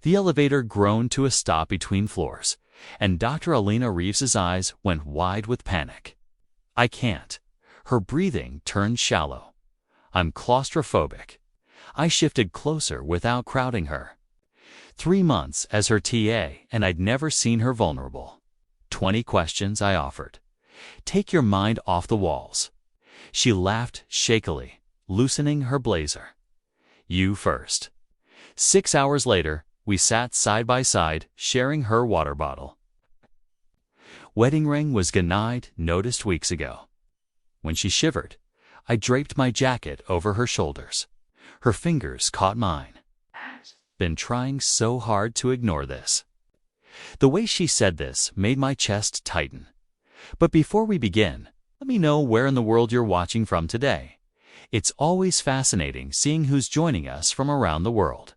The elevator groaned to a stop between floors, and Dr. Alina Reeves's eyes went wide with panic. I can't. Her breathing turned shallow. I'm claustrophobic. I shifted closer without crowding her. 3 months as her TA, and I'd never seen her vulnerable. 20 questions, I offered. Take your mind off the walls. She laughed shakily, loosening her blazer. You first. 6 hours later, we sat side by side, sharing her water bottle. Wedding ring was denied, noticed weeks ago. When she shivered, I draped my jacket over her shoulders. Her fingers caught mine. Been trying so hard to ignore this. The way she said this made my chest tighten. But before we begin, let me know where in the world you're watching from today. It's always fascinating seeing who's joining us from around the world.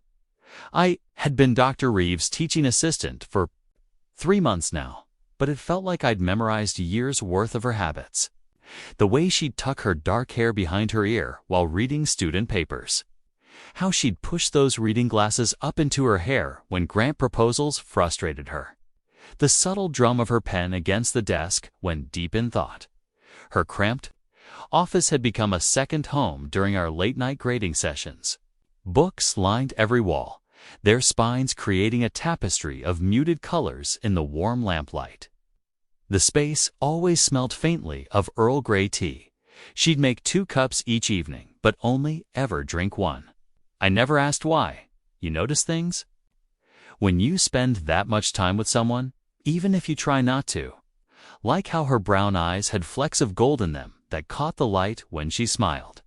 I had been Dr. Reeves' teaching assistant for 3 months now, but it felt like I'd memorized years' worth of her habits. The way she'd tuck her dark hair behind her ear while reading student papers. How she'd push those reading glasses up into her hair when grant proposals frustrated her. The subtle drum of her pen against the desk when deep in thought. Her cramped office had become a second home during our late-night grading sessions. Books lined every wall, their spines creating a tapestry of muted colors in the warm lamplight. The space always smelled faintly of Earl Grey tea. She'd make 2 cups each evening, but only ever drink 1. I never asked why. You notice things? When you spend that much time with someone, even if you try not to. Like how her brown eyes had flecks of gold in them that caught the light when she smiled.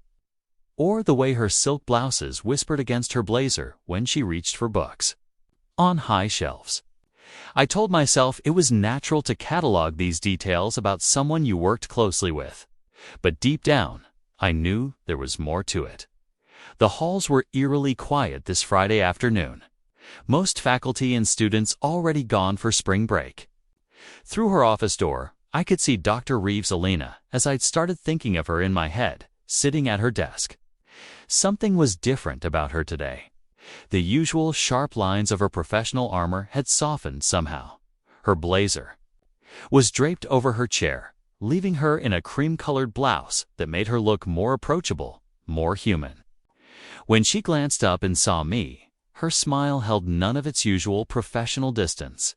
Or the way her silk blouses whispered against her blazer when she reached for books. On high shelves. I told myself it was natural to catalog these details about someone you worked closely with. But deep down, I knew there was more to it. The halls were eerily quiet this Friday afternoon. Most faculty and students already gone for spring break. Through her office door, I could see Dr. Reeves Alina as I'd started thinking of her in my head, sitting at her desk. Something was different about her today. The usual sharp lines of her professional armor had softened somehow. Her blazer was draped over her chair, leaving her in a cream-colored blouse that made her look more approachable, more human. When she glanced up and saw me, her smile held none of its usual professional distance.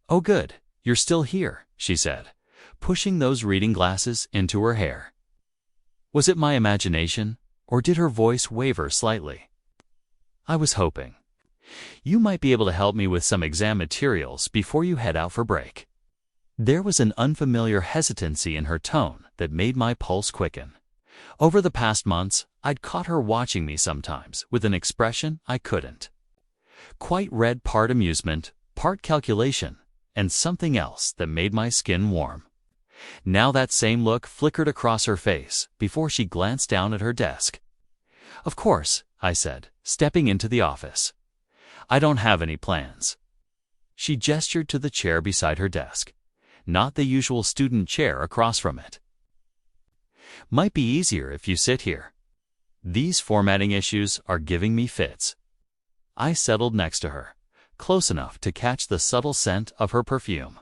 "Oh good, you're still here," she said, pushing those reading glasses into her hair. Was it my imagination, or did her voice waver slightly? I was hoping. You might be able to help me with some exam materials before you head out for break. There was an unfamiliar hesitancy in her tone that made my pulse quicken. Over the past months, I'd caught her watching me sometimes with an expression I couldn't quite read, part amusement, part calculation, and something else that made my skin warm. Now that same look flickered across her face before she glanced down at her desk. "Of course," I said, stepping into the office. "I don't have any plans." She gestured to the chair beside her desk, not the usual student chair across from it. "Might be easier if you sit here. These formatting issues are giving me fits." I settled next to her, close enough to catch the subtle scent of her perfume.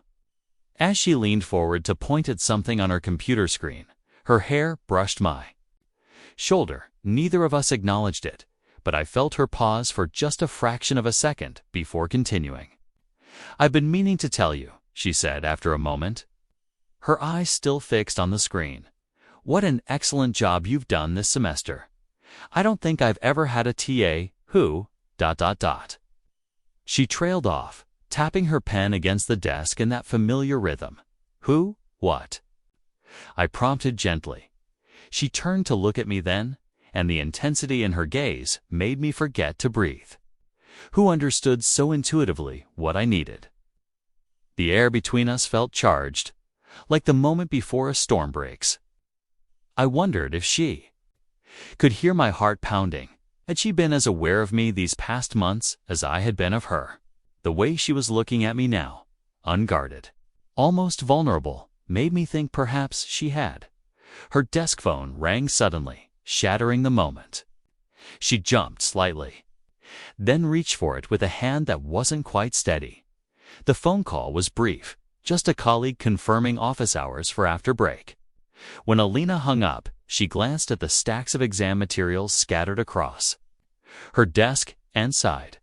As she leaned forward to point at something on her computer screen, her hair brushed my shoulder. Neither of us acknowledged it, but I felt her pause for just a fraction of a second before continuing. "I've been meaning to tell you," she said after a moment. Her eyes still fixed on the screen. "What an excellent job you've done this semester. I don't think I've ever had a TA who... ... She trailed off, tapping her pen against the desk in that familiar rhythm. "Who? What?" I prompted gently. She turned to look at me then, and the intensity in her gaze made me forget to breathe. Who understood so intuitively what I needed? The air between us felt charged, like the moment before a storm breaks. I wondered if she could hear my heart pounding. Had she been as aware of me these past months as I had been of her? The way she was looking at me now, unguarded, almost vulnerable, made me think perhaps she had. Her desk phone rang suddenly, shattering the moment. She jumped slightly. then reached for it with a hand that wasn't quite steady. The phone call was brief, just a colleague confirming office hours for after break. When Alina hung up, she glanced at the stacks of exam materials scattered across her desk and sighed.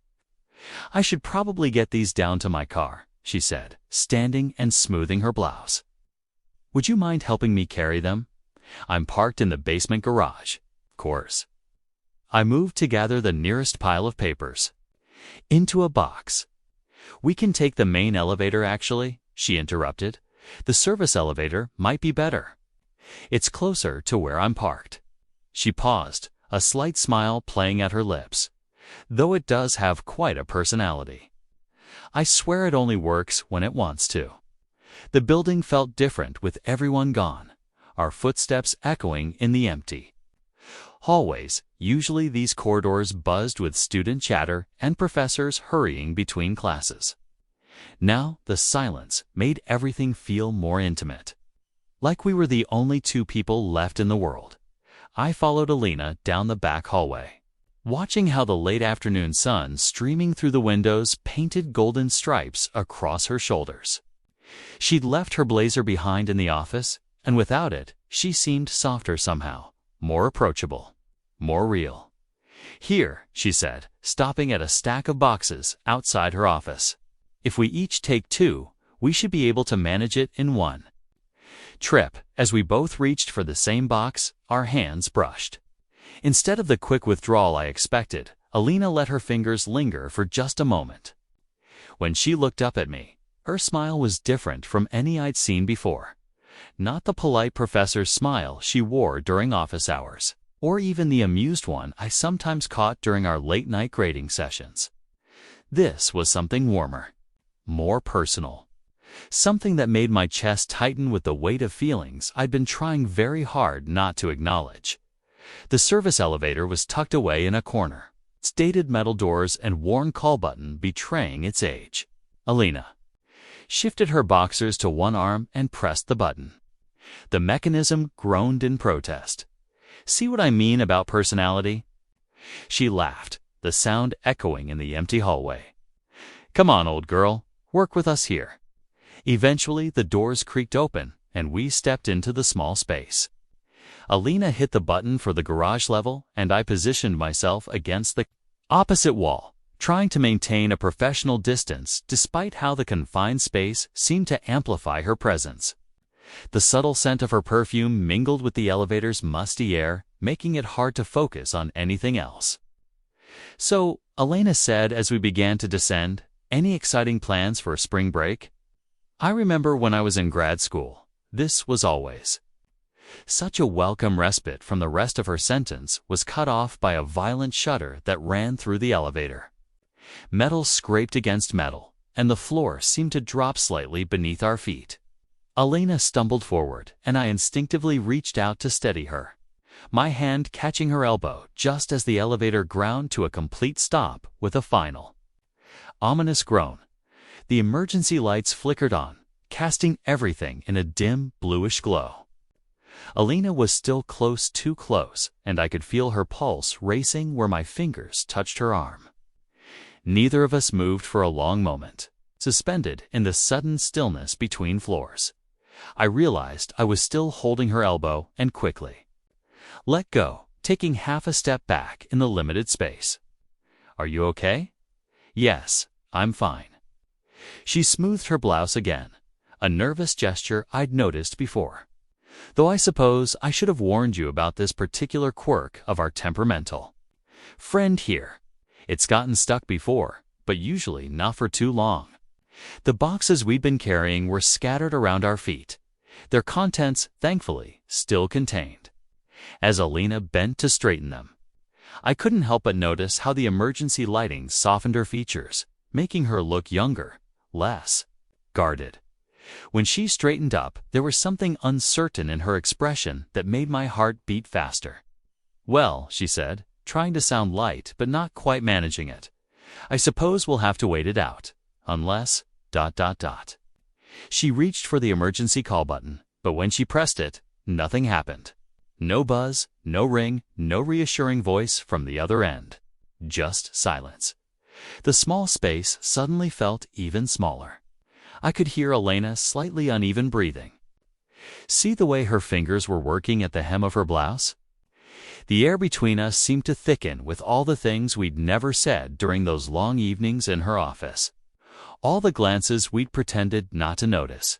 "I should probably get these down to my car," she said, standing and smoothing her blouse. "Would you mind helping me carry them? I'm parked in the basement garage, of course." I moved to gather the nearest pile of papers. "Into a box." "We can take the main elevator, actually," she interrupted. "The service elevator might be better. It's closer to where I'm parked." She paused, a slight smile playing at her lips, though it does have quite a personality. I swear it only works when it wants to. The building felt different with everyone gone, our footsteps echoing in the empty hallways. Usually these corridors buzzed with student chatter and professors hurrying between classes. Now the silence made everything feel more intimate, like we were the only two people left in the world. I followed Alina down the back hallway, watching how the late afternoon sun streaming through the windows painted golden stripes across her shoulders. She'd left her blazer behind in the office, and without it, she seemed softer somehow, more approachable, more real. "Here," she said, stopping at a stack of boxes outside her office. "If we each take two, we should be able to manage it in one." Trip, as we both reached for the same box, our hands brushed. Instead of the quick withdrawal I expected, Alina let her fingers linger for just a moment. When she looked up at me, her smile was different from any I'd seen before. Not the polite professor's smile she wore during office hours, or even the amused one I sometimes caught during our late-night grading sessions. This was something warmer, more personal, something that made my chest tighten with the weight of feelings I'd been trying very hard not to acknowledge. The service elevator was tucked away in a corner, its dated metal doors and worn call button betraying its age. Alina shifted her boxers to one arm and pressed the button. The mechanism groaned in protest. "See what I mean about personality?" She laughed, the sound echoing in the empty hallway. "Come on, old girl, work with us here." Eventually, the doors creaked open, and we stepped into the small space. Alina hit the button for the garage level, and I positioned myself against the opposite wall, trying to maintain a professional distance despite how the confined space seemed to amplify her presence. The subtle scent of her perfume mingled with the elevator's musty air, making it hard to focus on anything else. "So," Alina said as we began to descend, "any exciting plans for a spring break?" I remember when I was in grad school, this was always such a welcome respite from the rest of her sentence was cut off by a violent shudder that ran through the elevator. Metal scraped against metal, and the floor seemed to drop slightly beneath our feet. Alina stumbled forward, and I instinctively reached out to steady her, my hand catching her elbow just as the elevator ground to a complete stop with a final ominous groan. The emergency lights flickered on, casting everything in a dim, bluish glow. Alina was still close, too close, and I could feel her pulse racing where my fingers touched her arm. Neither of us moved for a long moment, suspended in the sudden stillness between floors. I realized I was still holding her elbow and quickly let go, taking half a step back in the limited space. "Are you okay?" "Yes, I'm fine." She smoothed her blouse again, a nervous gesture I'd noticed before. "Though I suppose I should have warned you about this particular quirk of our temperamental friend here. It's gotten stuck before, but usually not for too long." The boxes we'd been carrying were scattered around our feet, their contents, thankfully, still contained. As Alina bent to straighten them, I couldn't help but notice how the emergency lighting softened her features, making her look younger, less guarded. When she straightened up, there was something uncertain in her expression that made my heart beat faster. "Well," she said, trying to sound light but not quite managing it, "I suppose we'll have to wait it out, unless... She reached for the emergency call button, but when she pressed it, nothing happened. No buzz, no ring, no reassuring voice from the other end. just silence. The small space suddenly felt even smaller. I could hear Elena slightly uneven breathing. See the way her fingers were working at the hem of her blouse? The air between us seemed to thicken with all the things we'd never said during those long evenings in her office. All the glances we'd pretended not to notice.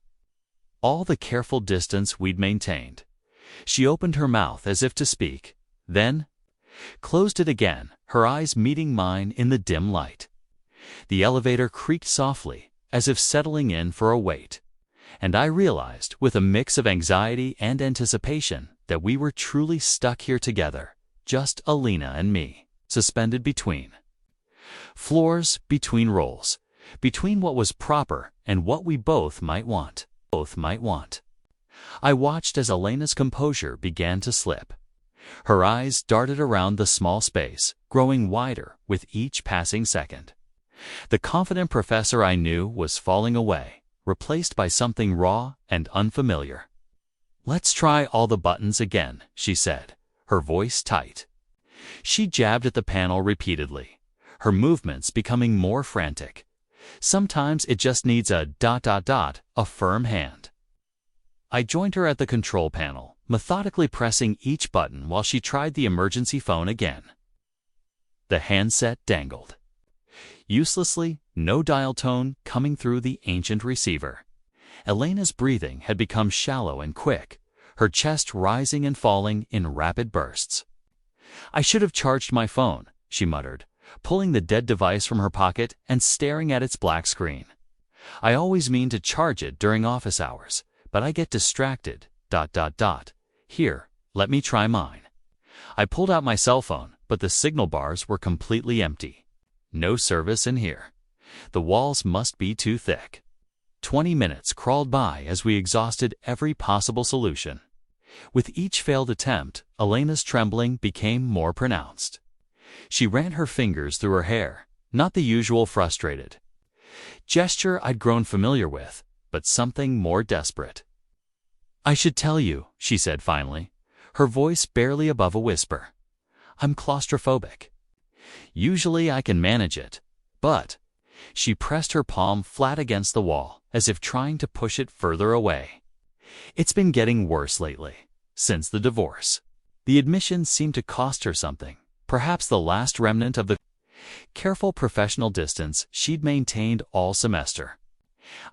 All the careful distance we'd maintained. She opened her mouth as if to speak, then closed it again, her eyes meeting mine in the dim light. The elevator creaked softly, as if settling in for a wait, and I realized, with a mix of anxiety and anticipation, that we were truly stuck here together, just Alina and me, suspended between floors, between roles, between what was proper and what we both might want. I watched as Elena's composure began to slip. Her eyes darted around the small space, growing wider with each passing second. The confident professor I knew was falling away, replaced by something raw and unfamiliar. "Let's try all the buttons again," she said, her voice tight. She jabbed at the panel repeatedly, her movements becoming more frantic. Sometimes it just needs a ... a firm hand. I joined her at the control panel, methodically pressing each button while she tried the emergency phone again. The handset dangled. Uselessly, no dial tone coming through the ancient receiver. Elena's breathing had become shallow and quick, her chest rising and falling in rapid bursts. "I should have charged my phone," she muttered, pulling the dead device from her pocket and staring at its black screen. "I always mean to charge it during office hours, but I get distracted. ... Here, let me try mine." I pulled out my cell phone, but the signal bars were completely empty. No service in here. The walls must be too thick. 20 minutes crawled by as we exhausted every possible solution. With each failed attempt, Elena's trembling became more pronounced. She ran her fingers through her hair, not the usual frustrated gesture I'd grown familiar with, but something more desperate. "I should tell you," she said finally, her voice barely above a whisper. "I'm claustrophobic. Usually I can manage it, but..." She pressed her palm flat against the wall, as if trying to push it further away. "It's been getting worse lately, since the divorce." The admission seemed to cost her something, perhaps the last remnant of the careful professional distance she'd maintained all semester.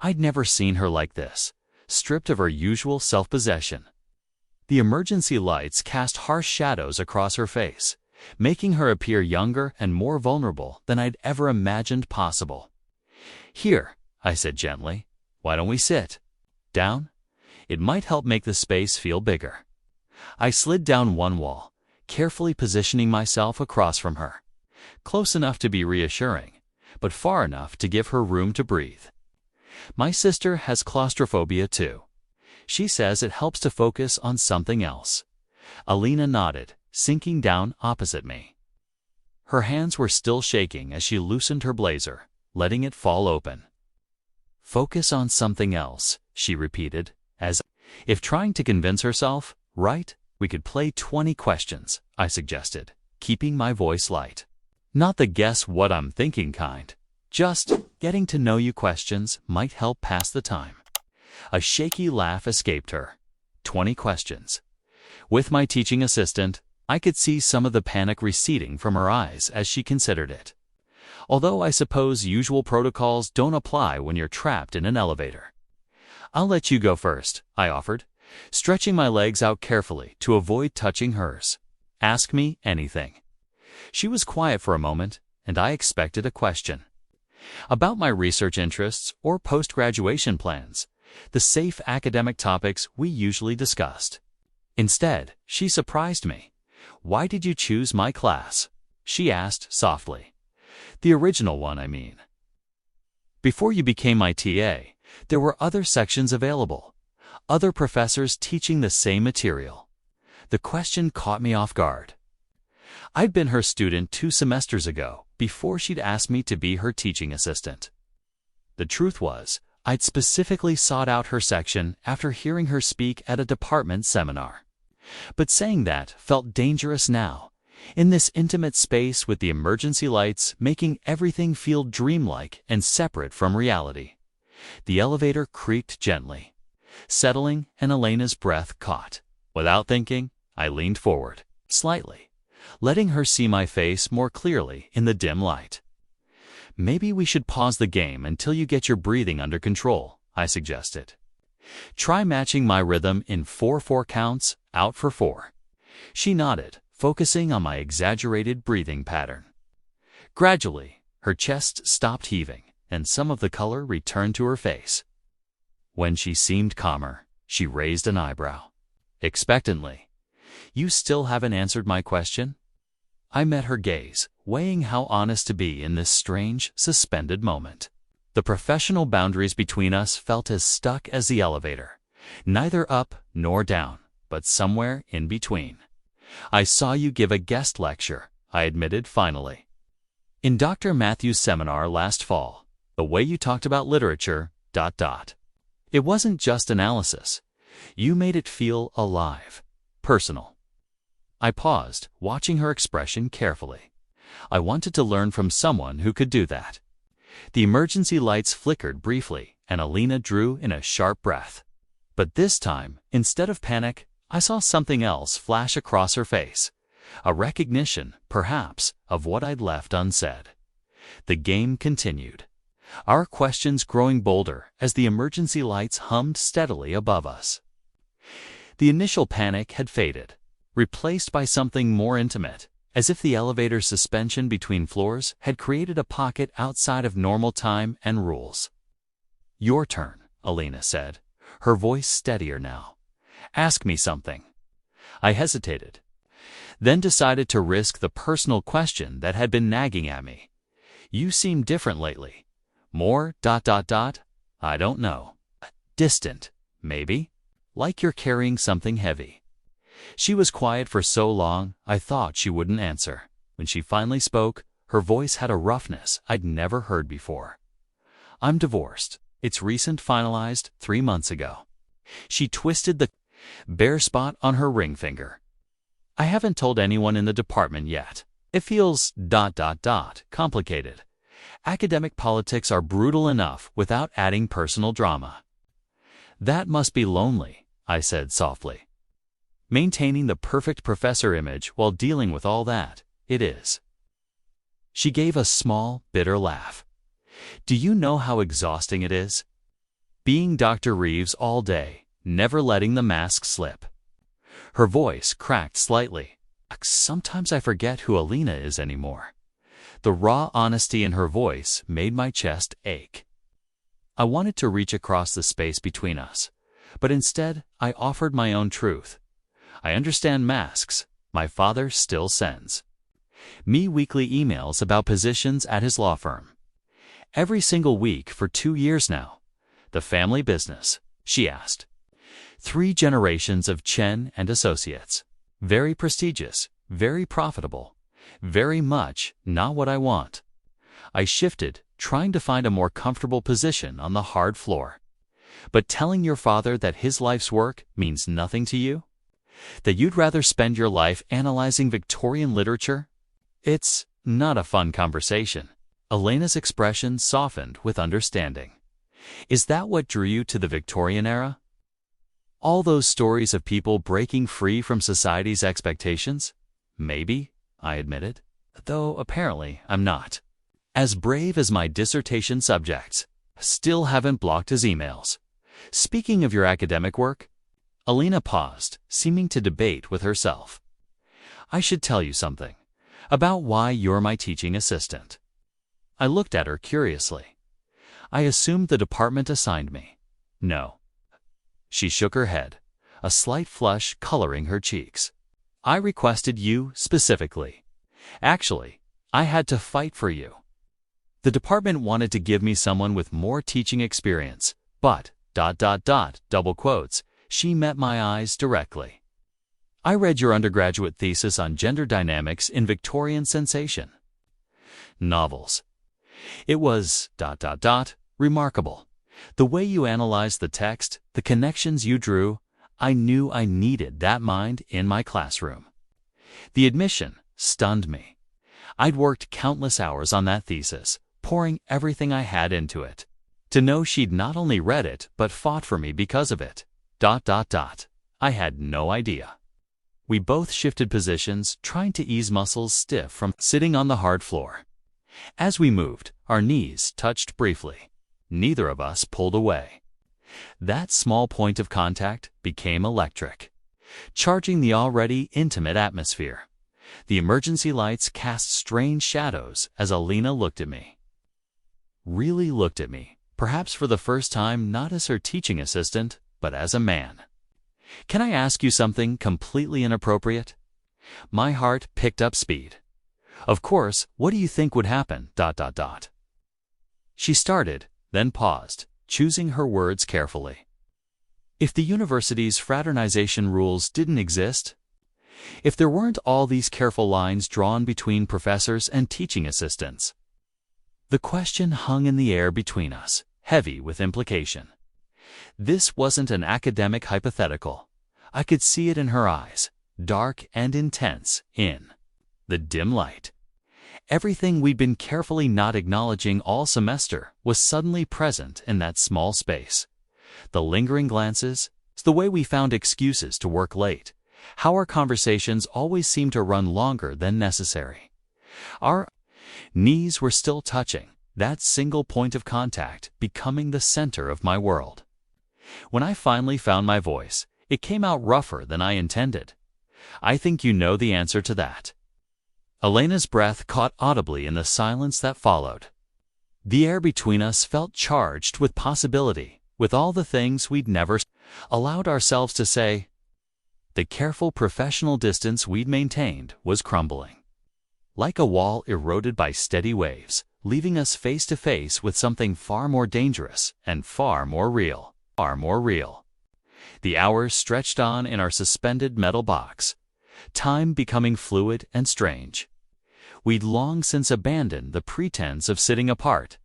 I'd never seen her like this, stripped of her usual self-possession. The emergency lights cast harsh shadows across her face, making her appear younger and more vulnerable than I'd ever imagined possible. "Here," I said gently, "why don't we sit down? It might help make the space feel bigger." I slid down one wall, carefully positioning myself across from her, close enough to be reassuring, but far enough to give her room to breathe. "My sister has claustrophobia too. She says it helps to focus on something else." Alina nodded, sinking down opposite me. Her hands were still shaking as she loosened her blazer, letting it fall open. "Focus on something else," she repeated, as if trying to convince herself. "Right, we could play 20 questions, I suggested, keeping my voice light. "Not the guess what I'm thinking kind. Just getting to know you questions might help pass the time." A shaky laugh escaped her. 20 questions. With my teaching assistant, I could see some of the panic receding from her eyes as she considered it. Although I suppose usual protocols don't apply when you're trapped in an elevator. "I'll let you go first," I offered, stretching my legs out carefully to avoid touching hers. "Ask me anything." She was quiet for a moment, and I expected a question. About my research interests or post-graduation plans, the safe academic topics we usually discussed. Instead, she surprised me. "Why did you choose my class?" she asked softly. "The original one, I mean. Before you became my TA, there were other sections available, other professors teaching the same material." The question caught me off guard. I'd been her student 2 semesters ago, before she'd asked me to be her teaching assistant. The truth was, I'd specifically sought out her section after hearing her speak at a department seminar. But saying that felt dangerous now, In this intimate space with the emergency lights making everything feel dreamlike and separate from reality. The elevator creaked gently, settling, and Elena's breath caught. Without thinking, I leaned forward, slightly, letting her see my face more clearly in the dim light. "Maybe we should pause the game until you get your breathing under control," I suggested. "Try matching my rhythm in 4/4 counts, out for 4. She nodded, focusing on my exaggerated breathing pattern. Gradually, her chest stopped heaving, and some of the color returned to her face. When she seemed calmer, she raised an eyebrow, expectantly. "You still haven't answered my question?" I met her gaze, weighing how honest to be in this strange, suspended moment. The professional boundaries between us felt as stuck as the elevator, neither up nor down, but somewhere in between. "I saw you give a guest lecture," I admitted finally. "In Dr. Matthews' seminar last fall, the way you talked about literature, ... It wasn't just analysis. You made it feel alive, personal." I paused, watching her expression carefully. I wanted to learn from someone who could do that. The emergency lights flickered briefly, and Alina drew in a sharp breath. But this time, instead of panic, I saw something else flash across her face. A recognition, perhaps, of what I'd left unsaid. The game continued, our questions growing bolder as the emergency lights hummed steadily above us. The initial panic had faded, replaced by something more intimate, as if the elevator's suspension between floors had created a pocket outside of normal time and rules. "Your turn," Alina said, her voice steadier now. "Ask me something." I hesitated, then decided to risk the personal question that had been nagging at me. "You seem different lately. More ... I don't know. Distant, maybe? Like you're carrying something heavy." She was quiet for so long, I thought she wouldn't answer. When she finally spoke, her voice had a roughness I'd never heard before. "I'm divorced. It's recent, finalized 3 months ago." She twisted the bare spot on her ring finger. "I haven't told anyone in the department yet. It feels ... complicated. Academic politics are brutal enough without adding personal drama." "That must be lonely," I said softly. "Maintaining the perfect professor image while dealing with all that, it is." She gave a small, bitter laugh. "Do you know how exhausting it is? Being Dr. Reeves all day, never letting the mask slip." Her voice cracked slightly. Sometimes I forget who Alina is anymore. The raw honesty in her voice made my chest ache. I wanted to reach across the space between us, but instead I offered my own truth. "I understand masks. My father still sends me weekly emails about positions at his law firm. Every single week for 2 years now. The family business," she asked. 3 generations of Chen and Associates. Very prestigious, very profitable, very much not what I want. I shifted, trying to find a more comfortable position on the hard floor. "But telling your father that his life's work means nothing to you? That you'd rather spend your life analyzing Victorian literature? It's not a fun conversation." Elena's expression softened with understanding. "Is that what drew you to the Victorian era? All those stories of people breaking free from society's expectations?" "Maybe," I admitted, "though apparently I'm not. As brave as my dissertation subjects. Still haven't blocked his emails. Speaking of your academic work..." Alina paused, seeming to debate with herself. "I should tell you something about why you're my teaching assistant." I looked at her curiously. "I assumed the department assigned me." "No." She shook her head, a slight flush coloring her cheeks. "I requested you specifically. Actually, I had to fight for you. The department wanted to give me someone with more teaching experience, but ... double quotes, she met my eyes directly. I read your undergraduate thesis on gender dynamics in Victorian sensation novels. It was ... remarkable. The way you analyzed the text, the connections you drew, I knew I needed that mind in my classroom. The admission, stunned me. I'd worked countless hours on that thesis, pouring everything I had into it. To know she'd not only read it, but fought for me because of it. ... I had no idea. We both shifted positions, trying to ease muscles stiff from sitting on the hard floor. As we moved, our knees touched briefly. Neither of us pulled away. That small point of contact became electric, charging the already intimate atmosphere. The emergency lights cast strange shadows as Alina looked at me. Really looked at me, perhaps for the first time not as her teaching assistant, but as a man. "Can I ask you something completely inappropriate?" My heart picked up speed. "Of course, what do you think would happen? ... She started, then paused, choosing her words carefully. "If the university's fraternization rules didn't exist? If there weren't all these careful lines drawn between professors and teaching assistants?" The question hung in the air between us, heavy with implication. This wasn't an academic hypothetical. I could see it in her eyes, dark and intense, in the dim light. Everything we'd been carefully not acknowledging all semester was suddenly present in that small space. The lingering glances, the way we found excuses to work late, how our conversations always seemed to run longer than necessary. Our knees were still touching, that single point of contact becoming the center of my world. When I finally found my voice, it came out rougher than I intended. "I think you know the answer to that." Elena's breath caught audibly in the silence that followed. The air between us felt charged with possibility, with all the things we'd never allowed ourselves to say. The careful professional distance we'd maintained was crumbling. Like a wall eroded by steady waves, leaving us face to face with something far more dangerous and far more real. The hours stretched on in our suspended metal box, time becoming fluid and strange. We'd long since abandoned the pretense of sitting apart,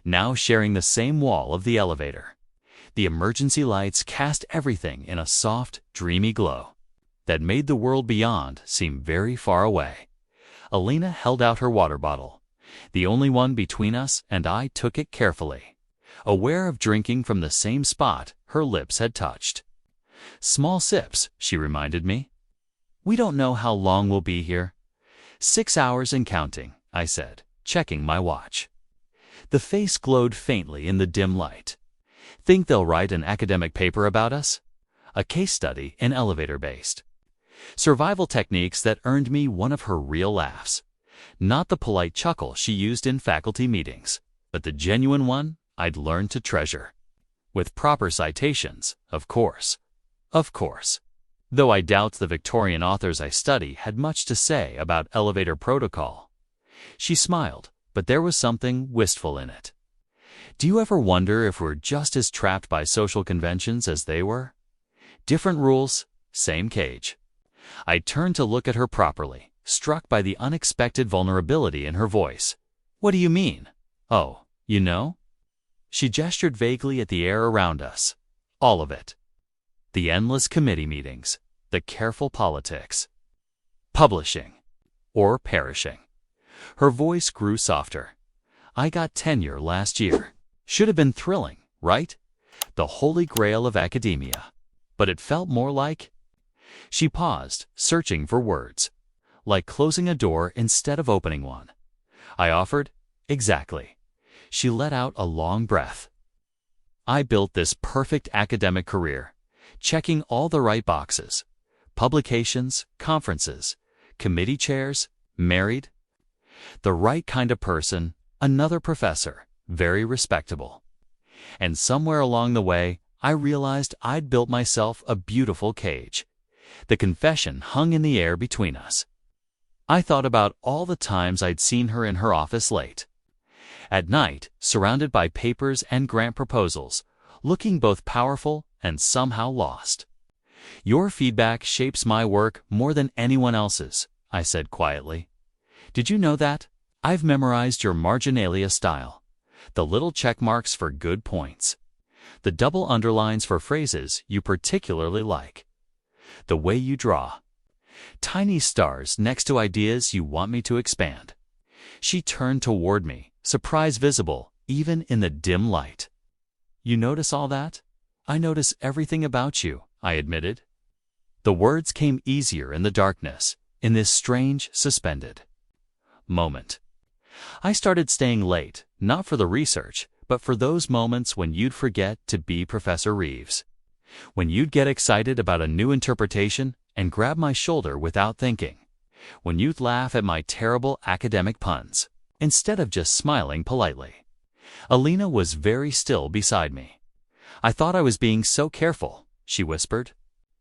now sharing the same wall of the elevator. The emergency lights cast everything in a soft, dreamy glow that made the world beyond seem very far away. Alina held out her water bottle, the only one between us, and I took it carefully, aware of drinking from the same spot her lips had touched. "Small sips," she reminded me. "We don't know how long we'll be here." 6 hours and counting, I said, checking my watch. The face glowed faintly in the dim light. "Think they'll write an academic paper about us? A case study in elevator-based survival techniques that earned me one of her real laughs. Not the polite chuckle she used in faculty meetings, but the genuine one I'd learned to treasure. With proper citations, of course. Though I doubt the Victorian authors I study had much to say about elevator protocol. She smiled, but there was something wistful in it. "Do you ever wonder if we're just as trapped by social conventions as they were? Different rules, same cage." I turned to look at her properly, struck by the unexpected vulnerability in her voice. "What do you mean?" "Oh, you know?" She gestured vaguely at the air around us. "All of it. The endless committee meetings, the careful politics. Publishing, or perishing." Her voice grew softer. "I got tenure last year. Should have been thrilling, right? The holy grail of academia. But it felt more like..." She paused, searching for words. "Like closing a door instead of opening one." I offered, "Exactly." She let out a long breath. "I built this perfect academic career, checking all the right boxes. Publications, conferences, committee chairs, married. The right kind of person, another professor, very respectable. And somewhere along the way, I realized I'd built myself a beautiful cage. The confession hung in the air between us. I thought about all the times I'd seen her in her office late. At night, surrounded by papers and grant proposals, looking both powerful and somehow lost. "Your feedback shapes my work more than anyone else's," I said quietly. "Did you know that? I've memorized your marginalia style. The little check marks for good points. The double underlines for phrases you particularly like. The way you draw. Tiny stars next to ideas you want me to expand. She turned toward me, surprise visible, even in the dim light. You notice all that? I notice everything about you, I admitted. The words came easier in the darkness, in this strange, suspended moment. I started staying late, not for the research, but for those moments when you'd forget to be Professor Reeves. When you'd get excited about a new interpretation and grab my shoulder without thinking. When you'd laugh at my terrible academic puns, instead of just smiling politely. Alina was very still beside me. I thought I was being so careful, she whispered.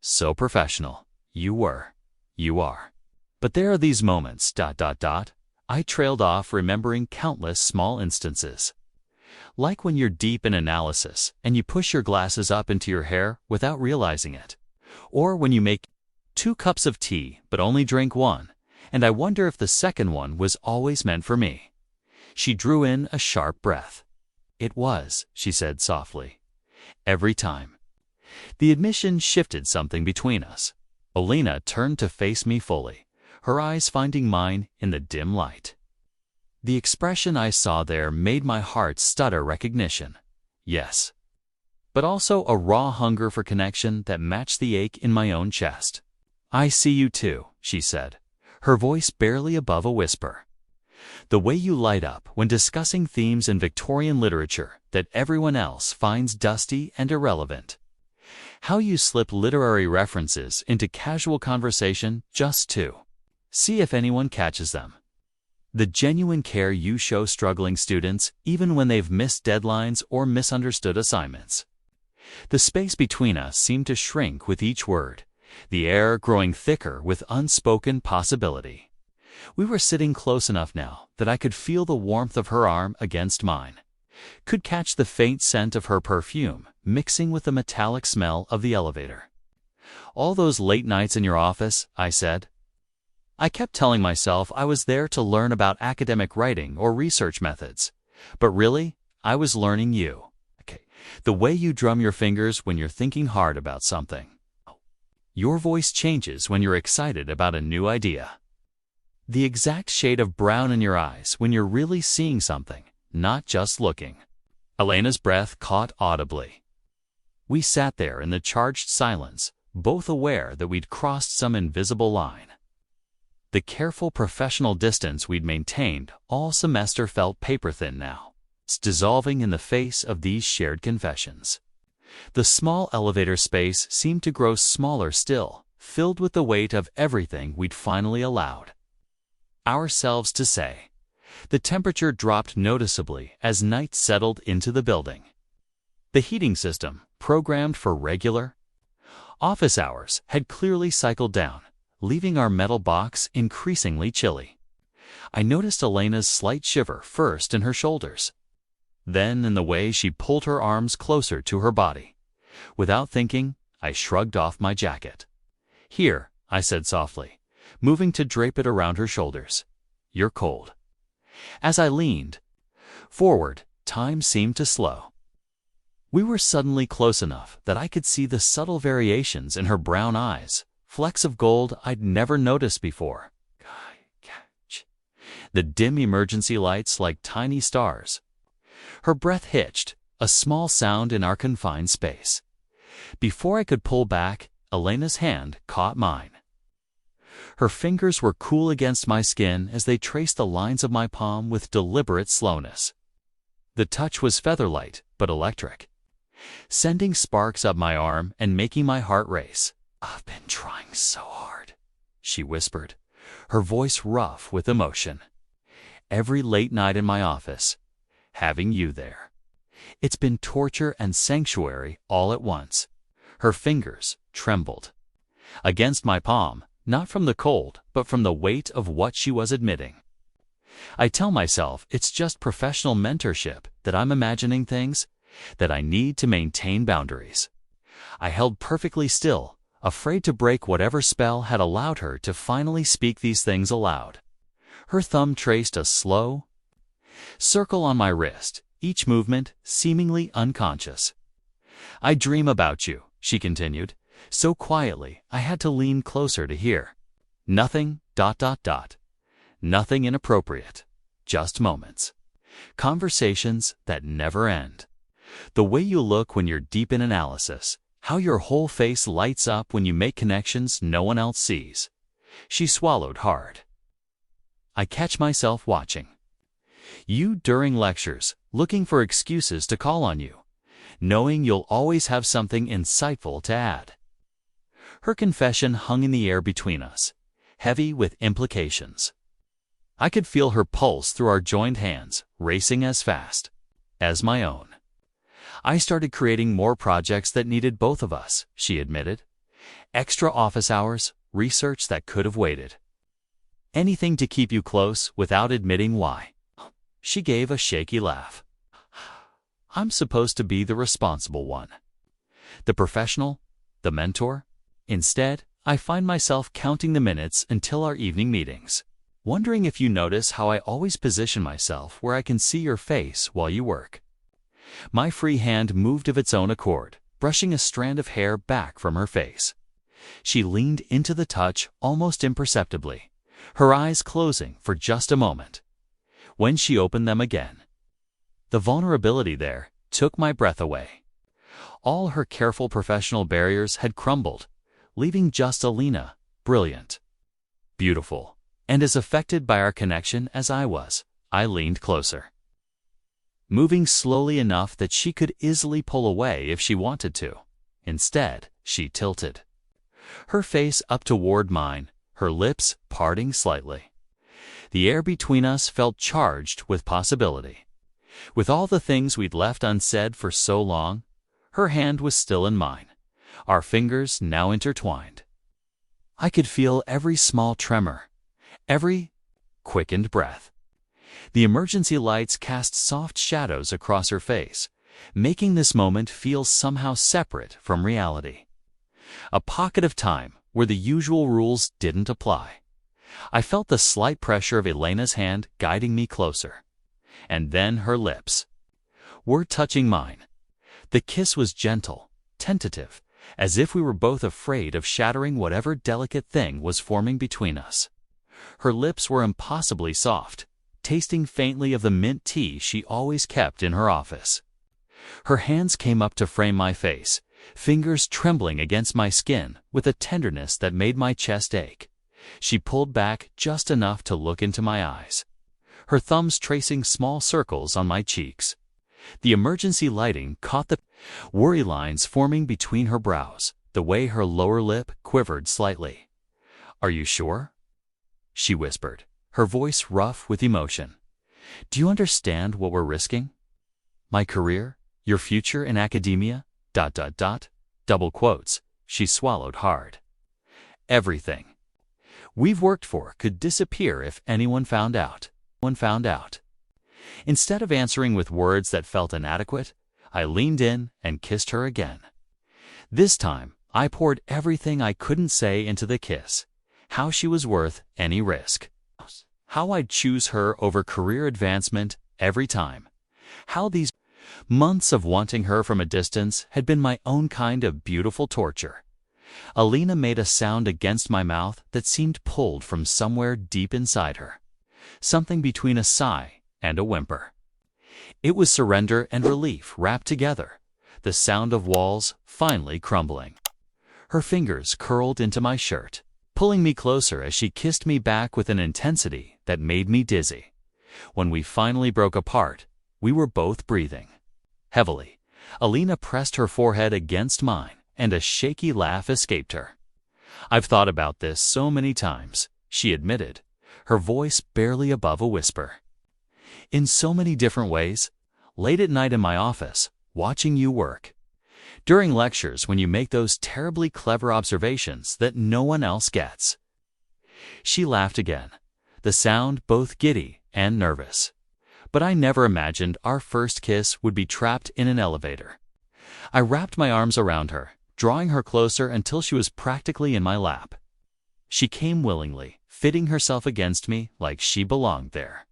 So professional. You were. You are. But there are these moments, ... I trailed off, remembering countless small instances. Like when you're deep in analysis and you push your glasses up into your hair without realizing it. Or when you make 2 cups of tea but only drink 1, and I wonder if the second one was always meant for me. She drew in a sharp breath. It was, she said softly. Every time. The admission shifted something between us. Alina turned to face me fully, her eyes finding mine in the dim light. The expression I saw there made my heart stutter recognition. Yes. But also a raw hunger for connection that matched the ache in my own chest. I see you too, she said, her voice barely above a whisper. The way you light up when discussing themes in Victorian literature that everyone else finds dusty and irrelevant. How you slip literary references into casual conversation just to see if anyone catches them. The genuine care you show struggling students even when they've missed deadlines or misunderstood assignments. The space between us seemed to shrink with each word, the air growing thicker with unspoken possibility. We were sitting close enough now that I could feel the warmth of her arm against mine, could catch the faint scent of her perfume mixing with the metallic smell of the elevator. All those late nights in your office, I said. I kept telling myself I was there to learn about academic writing or research methods, but really, I was learning you. The way you drum your fingers when you're thinking hard about something. Your voice changes when you're excited about a new idea. The exact shade of brown in your eyes when you're really seeing something, not just looking. Elena's breath caught audibly. We sat there in the charged silence, both aware that we'd crossed some invisible line. The careful professional distance we'd maintained all semester felt paper-thin now, dissolving in the face of these shared confessions. The small elevator space seemed to grow smaller still, filled with the weight of everything we'd finally allowed ourselves to say. The temperature dropped noticeably as night settled into the building. The heating system, programmed for regular office hours, had clearly cycled down, leaving our metal box increasingly chilly. I noticed Elena's slight shiver first in her shoulders, then in the way she pulled her arms closer to her body. Without thinking, I shrugged off my jacket. Here, I said softly, moving to drape it around her shoulders. You're cold. As I leaned forward, time seemed to slow. We were suddenly close enough that I could see the subtle variations in her brown eyes, flecks of gold I'd never noticed before. The dim emergency lights like tiny stars. Her breath hitched, a small sound in our confined space. Before I could pull back, Elena's hand caught mine. Her fingers were cool against my skin as they traced the lines of my palm with deliberate slowness. The touch was featherlight, but electric, sending sparks up my arm and making my heart race. I've been trying so hard, she whispered, her voice rough with emotion. Every late night in my office, having you there. It's been torture and sanctuary all at once. Her fingers trembled against my palm, not from the cold, but from the weight of what she was admitting. I tell myself it's just professional mentorship, that I'm imagining things, that I need to maintain boundaries. I held perfectly still, afraid to break whatever spell had allowed her to finally speak these things aloud. Her thumb traced a slow circle on my wrist, each movement seemingly unconscious. I dream about you, she continued, so quietly I had to lean closer to hear. Nothing, ... Nothing inappropriate. Just moments. Conversations that never end. The way you look when you're deep in analysis. How your whole face lights up when you make connections no one else sees. She swallowed hard. I catch myself watching. You during lectures, looking for excuses to call on you, knowing you'll always have something insightful to add. Her confession hung in the air between us, heavy with implications. I could feel her pulse through our joined hands, racing as fast as my own. I started creating more projects that needed both of us, she admitted. Extra office hours, research that could have waited. Anything to keep you close without admitting why. She gave a shaky laugh. I'm supposed to be the responsible one. The professional, the mentor. Instead, I find myself counting the minutes until our evening meetings, wondering if you notice how I always position myself where I can see your face while you work. My free hand moved of its own accord, brushing a strand of hair back from her face. She leaned into the touch almost imperceptibly, her eyes closing for just a moment. When she opened them again, the vulnerability there took my breath away. All her careful professional barriers had crumbled, leaving just Alina, brilliant, beautiful, and as affected by our connection as I was. I leaned closer, moving slowly enough that she could easily pull away if she wanted to. Instead, she tilted, her face up toward mine, her lips parting slightly. The air between us felt charged with possibility. With all the things we'd left unsaid for so long, her hand was still in mine, our fingers now intertwined. I could feel every small tremor, every quickened breath. The emergency lights cast soft shadows across her face, making this moment feel somehow separate from reality. A pocket of time where the usual rules didn't apply. I felt the slight pressure of Elena's hand guiding me closer. And then her lips were touching mine. The kiss was gentle, tentative, as if we were both afraid of shattering whatever delicate thing was forming between us. Her lips were impossibly soft, tasting faintly of the mint tea she always kept in her office. Her hands came up to frame my face, fingers trembling against my skin with a tenderness that made my chest ache. She pulled back just enough to look into my eyes, her thumbs tracing small circles on my cheeks. The emergency lighting caught the worry lines forming between her brows, the way her lower lip quivered slightly. "Are you sure?" she whispered, her voice rough with emotion. "Do you understand what we're risking? My career, your future in academia, ... Double quotes. She swallowed hard. Everything we've worked for could disappear if anyone found out. Instead of answering with words that felt inadequate, I leaned in and kissed her again. This time, I poured everything I couldn't say into the kiss. How she was worth any risk. How I'd choose her over career advancement every time. How these months of wanting her from a distance had been my own kind of beautiful torture. Alina made a sound against my mouth that seemed pulled from somewhere deep inside her. Something between a sigh and a whimper. It was surrender and relief wrapped together, the sound of walls finally crumbling. Her fingers curled into my shirt, pulling me closer as she kissed me back with an intensity that made me dizzy. When we finally broke apart, we were both breathing heavily. Alina pressed her forehead against mine, and a shaky laugh escaped her. "I've thought about this so many times," she admitted, her voice barely above a whisper. "In so many different ways. Late at night in my office, watching you work. During lectures when you make those terribly clever observations that no one else gets." She laughed again, the sound both giddy and nervous. But I never imagined our first kiss would be trapped in an elevator. I wrapped my arms around her, drawing her closer until she was practically in my lap. She came willingly, fitting herself against me like she belonged there.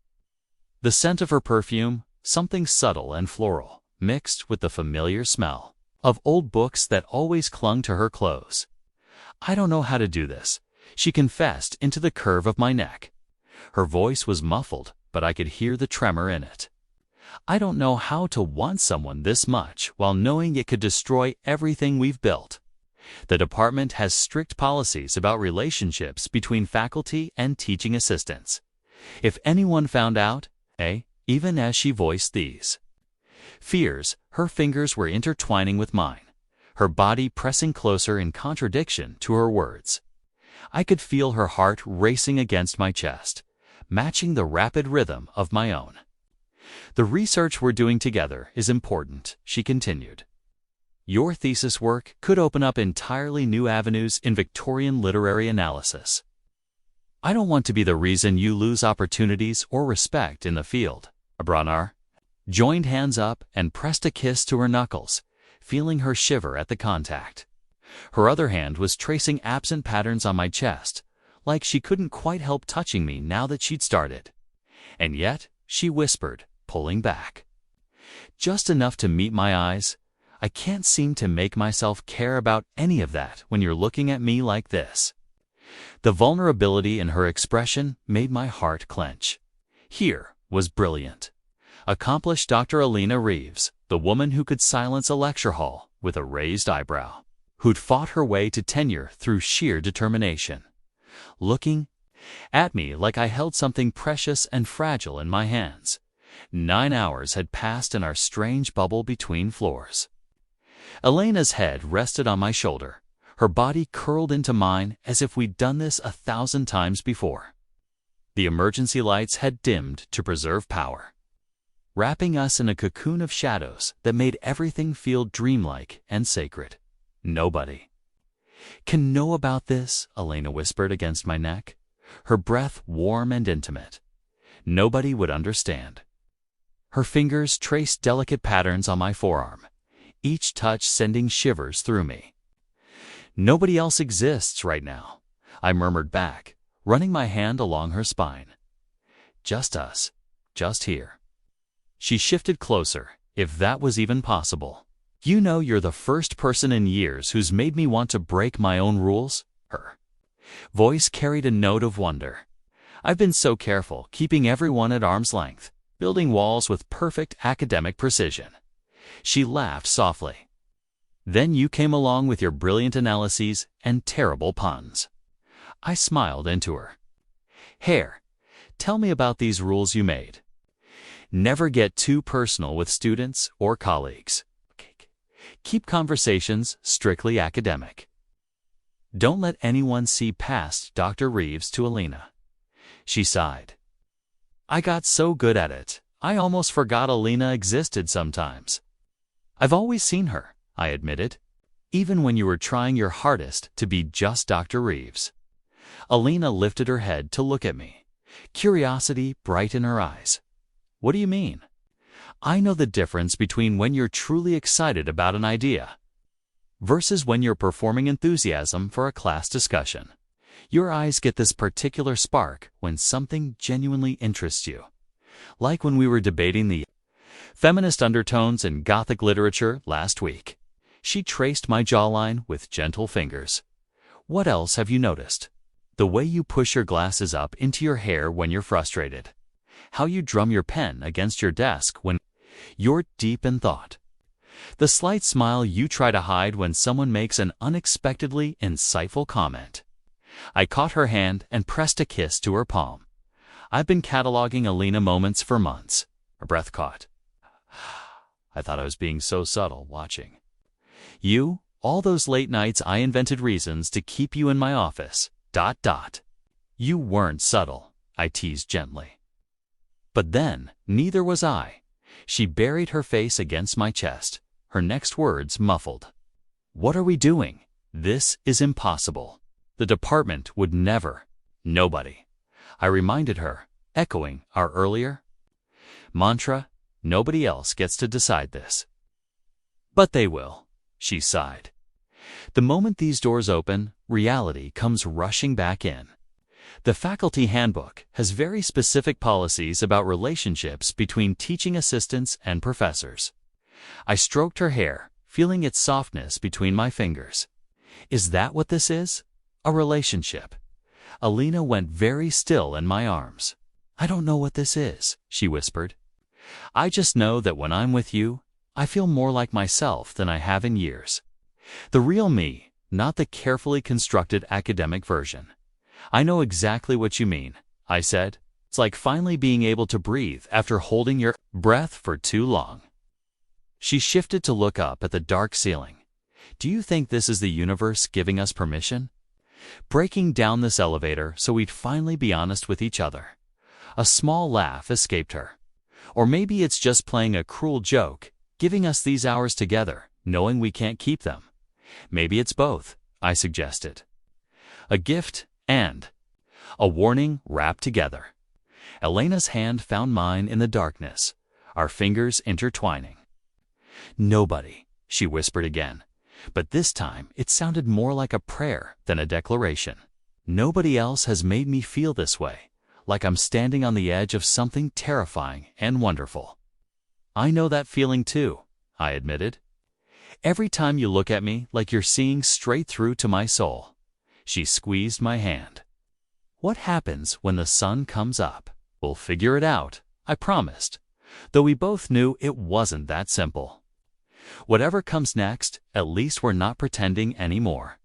The scent of her perfume, something subtle and floral, mixed with the familiar smell of old books that always clung to her clothes. "I don't know how to do this," She confessed into the curve of my neck. Her voice was muffled, but I could hear the tremor in it. I don't know how to want someone this much while knowing it could destroy everything we've built. The department has strict policies about relationships between faculty and teaching assistants. If anyone found out, even as she voiced these fears, her fingers were intertwining with mine, her body pressing closer in contradiction to her words. I could feel her heart racing against my chest, matching the rapid rhythm of my own. The research we're doing together is important, she continued. Your thesis work could open up entirely new avenues in Victorian literary analysis. I don't want to be the reason you lose opportunities or respect in the field. Abranar joined hands up and pressed a kiss to her knuckles, feeling her shiver at the contact. Her other hand was tracing absent patterns on my chest, like she couldn't quite help touching me now that she'd started. And yet, she whispered, pulling back. Just enough to meet my eyes. I can't seem to make myself care about any of that when you're looking at me like this. The vulnerability in her expression made my heart clench. Here was brilliant. Accomplished Dr. Alina Reeves, the woman who could silence a lecture hall with a raised eyebrow, who'd fought her way to tenure through sheer determination. Looking at me like I held something precious and fragile in my hands. 9 hours had passed in our strange bubble between floors. Elena's head rested on my shoulder, her body curled into mine as if we'd done this 1,000 times before. The emergency lights had dimmed to preserve power, wrapping us in a cocoon of shadows that made everything feel dreamlike and sacred. Nobody can know about this, Elena whispered against my neck, her breath warm and intimate. Nobody would understand. Her fingers traced delicate patterns on my forearm, each touch sending shivers through me. Nobody else exists right now, I murmured back, running my hand along her spine. Just us, just here. She shifted closer, if that was even possible. You know you're the first person in years who's made me want to break my own rules? Her voice carried a note of wonder. I've been so careful, keeping everyone at arm's length, building walls with perfect academic precision. She laughed softly. Then you came along with your brilliant analyses and terrible puns. I smiled into her. Hare, tell me about these rules you made. Never get too personal with students or colleagues. Keep conversations strictly academic. Don't let anyone see past Dr. Reeves to Alina. She sighed. I got so good at it, I almost forgot Alina existed sometimes. I've always seen her, I admitted, even when you were trying your hardest to be just Dr. Reeves. Alina lifted her head to look at me, curiosity bright in her eyes. What do you mean? I know the difference between when you're truly excited about an idea versus when you're performing enthusiasm for a class discussion. Your eyes get this particular spark when something genuinely interests you. Like when we were debating the feminist undertones in Gothic literature last week. She traced my jawline with gentle fingers. What else have you noticed? The way you push your glasses up into your hair when you're frustrated. How you drum your pen against your desk when you're deep in thought. The slight smile you try to hide when someone makes an unexpectedly insightful comment. I caught her hand and pressed a kiss to her palm. I've been cataloging Alina moments for months. Her breath caught. I thought I was being so subtle watching. You, all those late nights I invented reasons to keep you in my office. ... You weren't subtle, I teased gently. But then, neither was I. She buried her face against my chest, her next words muffled. What are we doing? This is impossible. The department would never. Nobody. I reminded her, echoing our earlier mantra, nobody else gets to decide this. But they will, she sighed. The moment these doors open, reality comes rushing back in. The faculty handbook has very specific policies about relationships between teaching assistants and professors. I stroked her hair, feeling its softness between my fingers. Is that what this is? A relationship. Alina went very still in my arms. "I don't know what this is," she whispered. "I just know that when I'm with you, I feel more like myself than I have in years. The real me, not the carefully constructed academic version." "I know exactly what you mean," I said. "It's like finally being able to breathe after holding your breath for too long." She shifted to look up at the dark ceiling. "Do you think this is the universe giving us permission? Breaking down this elevator so we'd finally be honest with each other?" A small laugh escaped her. "Or maybe it's just playing a cruel joke, giving us these hours together, knowing we can't keep them." "Maybe it's both," I suggested. "A gift and a warning wrapped together." Elena's hand found mine in the darkness, our fingers intertwining. "Nobody," she whispered again, but this time it sounded more like a prayer than a declaration. "Nobody else has made me feel this way, like I'm standing on the edge of something terrifying and wonderful." "I know that feeling too," I admitted. "Every time you look at me like you're seeing straight through to my soul." She squeezed my hand. "What happens when the sun comes up? We'll figure it out," I promised, though we both knew it wasn't that simple. Whatever comes next, at least we're not pretending anymore.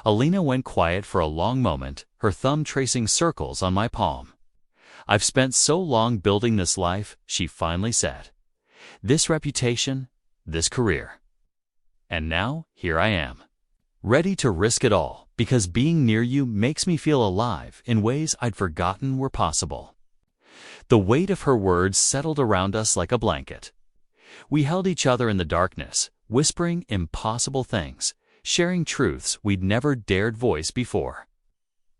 Alina went quiet for a long moment, her thumb tracing circles on my palm. "I've spent so long building this life," she finally said. "This reputation, this career. And now, here I am, ready to risk it all, because being near you makes me feel alive in ways I'd forgotten were possible." The weight of her words settled around us like a blanket. We held each other in the darkness, whispering impossible things, sharing truths we'd never dared voice before.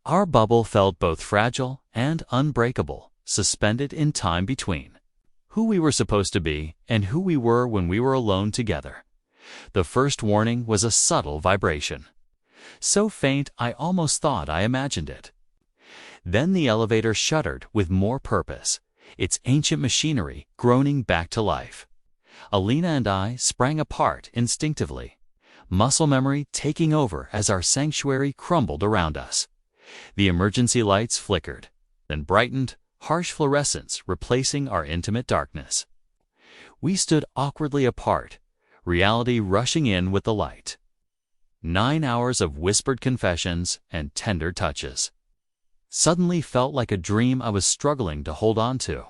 Our bubble felt both fragile and unbreakable, suspended in time between who we were supposed to be and who we were when we were alone together. The first warning was a subtle vibration, so faint I almost thought I imagined it. Then the elevator shuddered with more purpose, its ancient machinery groaning back to life. Alina and I sprang apart instinctively, muscle memory taking over as our sanctuary crumbled around us. The emergency lights flickered, then brightened, harsh fluorescence replacing our intimate darkness. We stood awkwardly apart, reality rushing in with the light. 9 hours of whispered confessions and tender touches suddenly felt like a dream I was struggling to hold on to.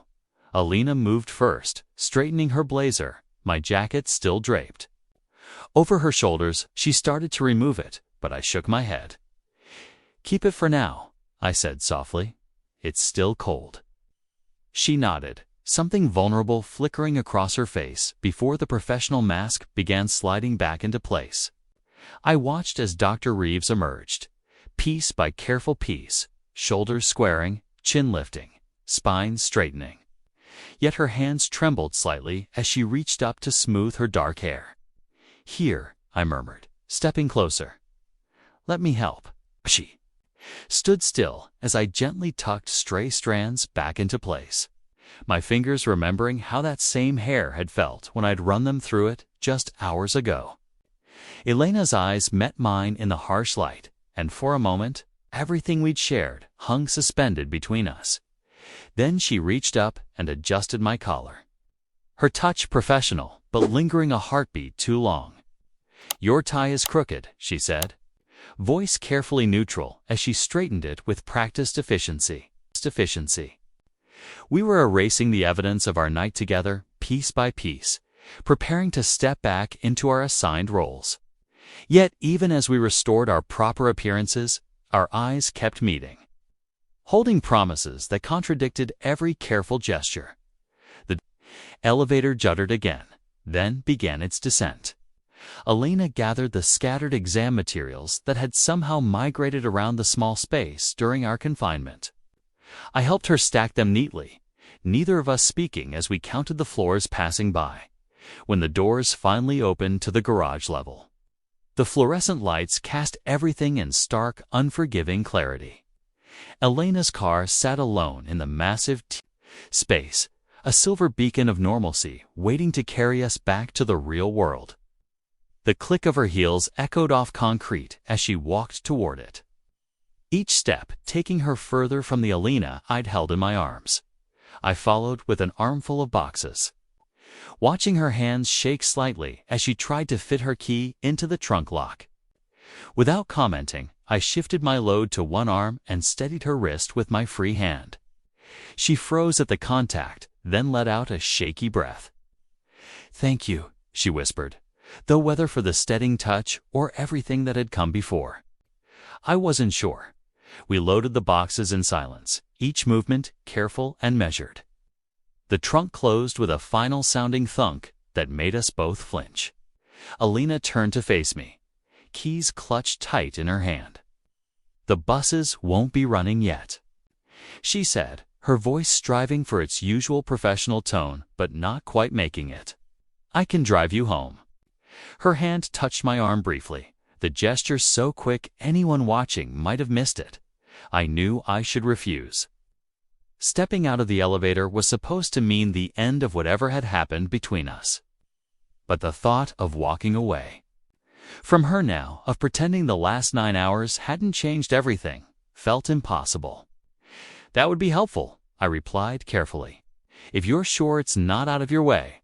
Alina moved first, straightening her blazer, my jacket still draped. Over her shoulders, she started to remove it, but I shook my head. "Keep it for now," I said softly. "It's still cold." She nodded, something vulnerable flickering across her face before the professional mask began sliding back into place. I watched as Dr. Reeves emerged, piece by careful piece, shoulders squaring, chin lifting, spine straightening. Yet her hands trembled slightly as she reached up to smooth her dark hair. "Here," I murmured, stepping closer. "Let me help." She stood still as I gently tucked stray strands back into place, my fingers remembering how that same hair had felt when I'd run them through it just hours ago. Elena's eyes met mine in the harsh light, and for a moment, everything we'd shared hung suspended between us. Then she reached up and adjusted my collar. Her touch professional, but lingering a heartbeat too long. "Your tie is crooked," she said, voice carefully neutral as she straightened it with practiced efficiency. We were erasing the evidence of our night together, piece by piece, preparing to step back into our assigned roles. Yet even as we restored our proper appearances, our eyes kept meeting, holding promises that contradicted every careful gesture. The elevator juddered again, then began its descent. Alina gathered the scattered exam materials that had somehow migrated around the small space during our confinement. I helped her stack them neatly, neither of us speaking as we counted the floors passing by, when the doors finally opened to the garage level. The fluorescent lights cast everything in stark, unforgiving clarity. Elena's car sat alone in the massive space, a silver beacon of normalcy waiting to carry us back to the real world. The click of her heels echoed off concrete as she walked toward it. each step taking her further from the Alina I'd held in my arms. I followed with an armful of boxes, watching her hands shake slightly as she tried to fit her key into the trunk lock. Without commenting, I shifted my load to one arm and steadied her wrist with my free hand. She froze at the contact, then let out a shaky breath. "Thank you," she whispered, though whether for the steadying touch or everything that had come before, I wasn't sure. We loaded the boxes in silence, each movement careful and measured. The trunk closed with a final sounding thunk that made us both flinch. Alina turned to face me, keys clutched tight in her hand. "The buses won't be running yet," she said, her voice striving for its usual professional tone but not quite making it. "I can drive you home." Her hand touched my arm briefly, the gesture so quick anyone watching might have missed it. I knew I should refuse. Stepping out of the elevator was supposed to mean the end of whatever had happened between us. But the thought of walking away from her now, of pretending the last 9 hours hadn't changed everything, felt impossible. "That would be helpful," I replied carefully, "if you're sure it's not out of your way."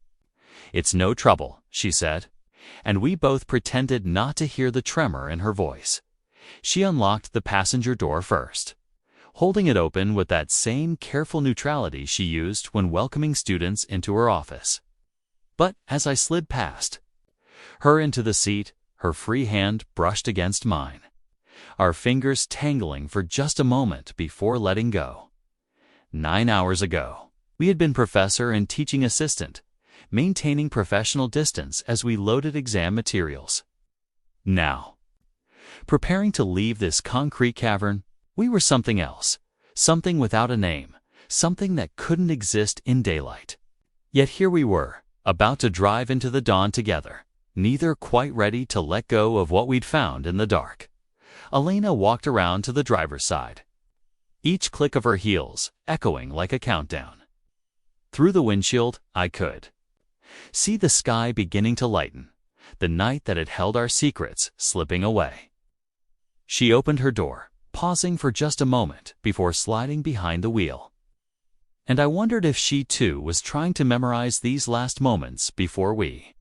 "It's no trouble," she said, and we both pretended not to hear the tremor in her voice. She unlocked the passenger door first, holding it open with that same careful neutrality she used when welcoming students into her office. But as I slid past her into the seat, her free hand brushed against mine, our fingers tangling for just a moment before letting go. 9 hours ago, we had been professor and teaching assistant, maintaining professional distance as we loaded exam materials. Now, preparing to leave this concrete cavern, we were something else, something without a name, something that couldn't exist in daylight. Yet here we were, about to drive into the dawn together, neither quite ready to let go of what we'd found in the dark. Alina walked around to the driver's side, each click of her heels echoing like a countdown. Through the windshield, I could see the sky beginning to lighten, the night that had held our secrets slipping away. She opened her door, pausing for just a moment before sliding behind the wheel. And I wondered if she too was trying to memorize these last moments before we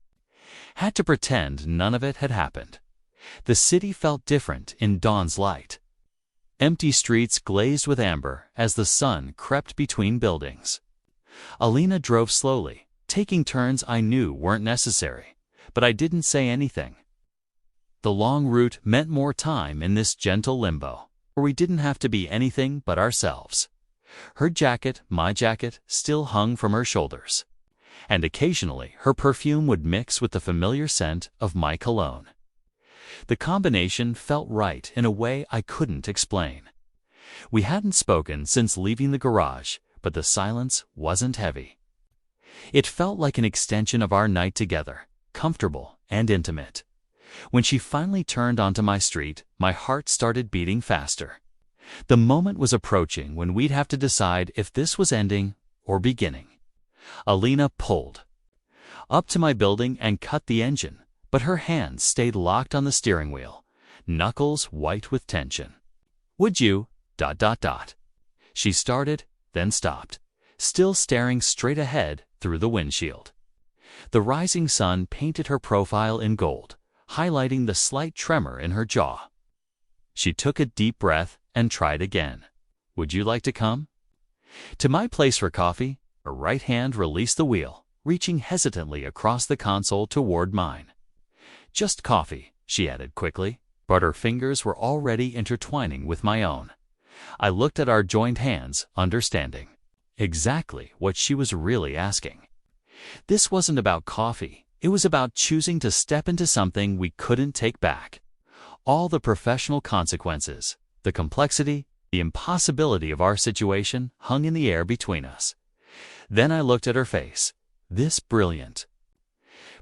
had to pretend none of it had happened. The city felt different in dawn's light. Empty streets glazed with amber as the sun crept between buildings. Alina drove slowly, taking turns I knew weren't necessary, but I didn't say anything. The long route meant more time in this gentle limbo, where we didn't have to be anything but ourselves. Her jacket, my jacket, still hung from her shoulders, and occasionally her perfume would mix with the familiar scent of my cologne. The combination felt right in a way I couldn't explain. We hadn't spoken since leaving the garage, but the silence wasn't heavy. It felt like an extension of our night together, comfortable and intimate. When she finally turned onto my street, my heart started beating faster. The moment was approaching when we'd have to decide if this was ending or beginning. Alina pulled up to my building and cut the engine, but her hands stayed locked on the steering wheel, knuckles white with tension. "Would you, ... She started, then stopped, still staring straight ahead through the windshield. The rising sun painted her profile in gold, highlighting the slight tremor in her jaw. She took a deep breath and tried again. "Would you like to come to my place for coffee?" Her right hand released the wheel, reaching hesitantly across the console toward mine. "Just coffee," she added quickly, but her fingers were already intertwining with my own. I looked at our joined hands, understanding exactly what she was really asking. This wasn't about coffee. It was about choosing to step into something we couldn't take back. All the professional consequences, the complexity, the impossibility of our situation hung in the air between us. Then I looked at her face, this brilliant,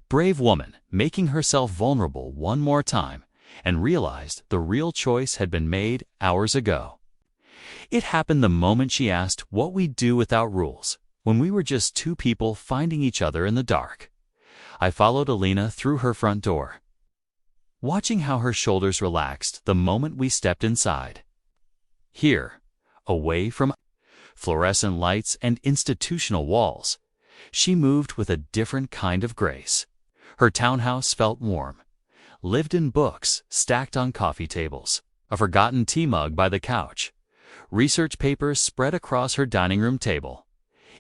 brave woman making herself vulnerable one more time, and realized the real choice had been made hours ago. It happened the moment she asked what we'd do without rules, when we were just two people finding each other in the dark. I followed Alina through her front door, watching how her shoulders relaxed the moment we stepped inside. Here, away from fluorescent lights and institutional walls, she moved with a different kind of grace. Her townhouse felt warm, lived in books stacked on coffee tables, a forgotten tea mug by the couch, research papers spread across her dining room table.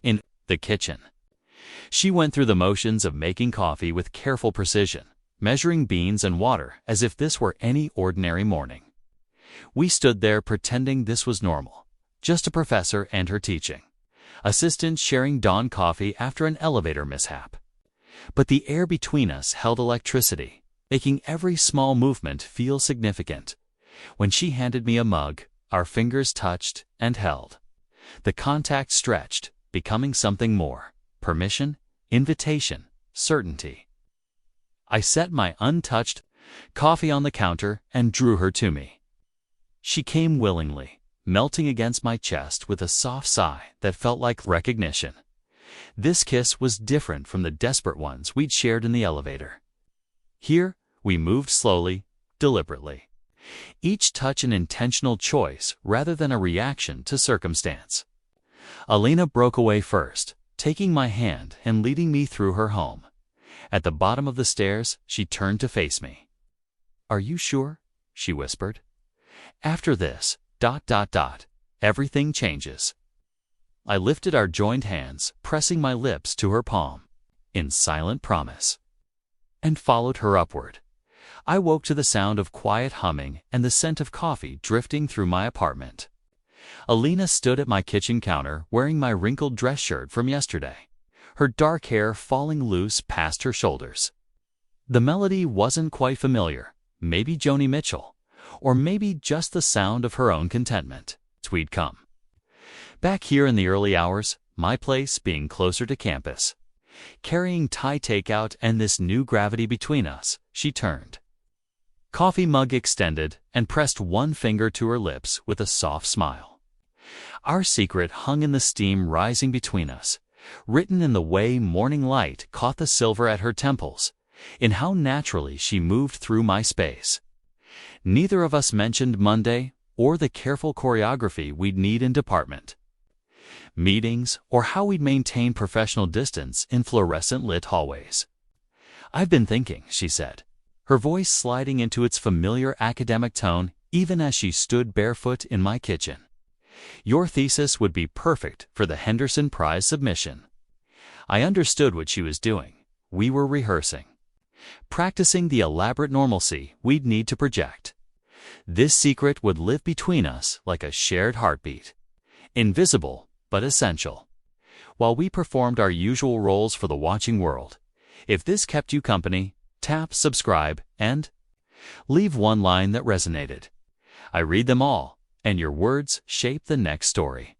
In the kitchen, she went through the motions of making coffee with careful precision, measuring beans and water as if this were any ordinary morning. We stood there pretending this was normal, just a professor and her teaching assistant sharing dawn coffee after an elevator mishap. But the air between us held electricity, making every small movement feel significant. When she handed me a mug, our fingers touched and held. The contact stretched, becoming something more: permission, invitation, certainty. I set my untouched coffee on the counter and drew her to me. She came willingly, melting against my chest with a soft sigh that felt like recognition. This kiss was different from the desperate ones we'd shared in the elevator. Here, we moved slowly, deliberately, each touch an intentional choice rather than a reaction to circumstance. Alina broke away first, taking my hand and leading me through her home. At the bottom of the stairs, she turned to face me. "Are you sure?" she whispered. "After this, everything changes." I lifted our joined hands, pressing my lips to her palm, in silent promise, and followed her upward. I woke to the sound of quiet humming and the scent of coffee drifting through my apartment. Alina stood at my kitchen counter wearing my wrinkled dress shirt from yesterday, her dark hair falling loose past her shoulders. The melody wasn't quite familiar, maybe Joni Mitchell, or maybe just the sound of her own contentment. We'd come back here in the early hours, my place being closer to campus. Carrying Thai takeout and this new gravity between us, she turned, coffee mug extended, and pressed one finger to her lips with a soft smile. Our secret hung in the steam rising between us, written in the way morning light caught the silver at her temples, in how naturally she moved through my space. Neither of us mentioned Monday or the careful choreography we'd need in department meetings, or how we'd maintain professional distance in fluorescent-lit hallways. "I've been thinking," she said, her voice sliding into its familiar academic tone even as she stood barefoot in my kitchen. "Your thesis would be perfect for the Henderson Prize submission." I understood what she was doing. We were rehearsing, practicing the elaborate normalcy we'd need to project. This secret would live between us like a shared heartbeat, invisible but essential. While we performed our usual roles for the watching world, if this kept you company, tap subscribe and leave one line that resonated. I read them all, and your words shape the next story.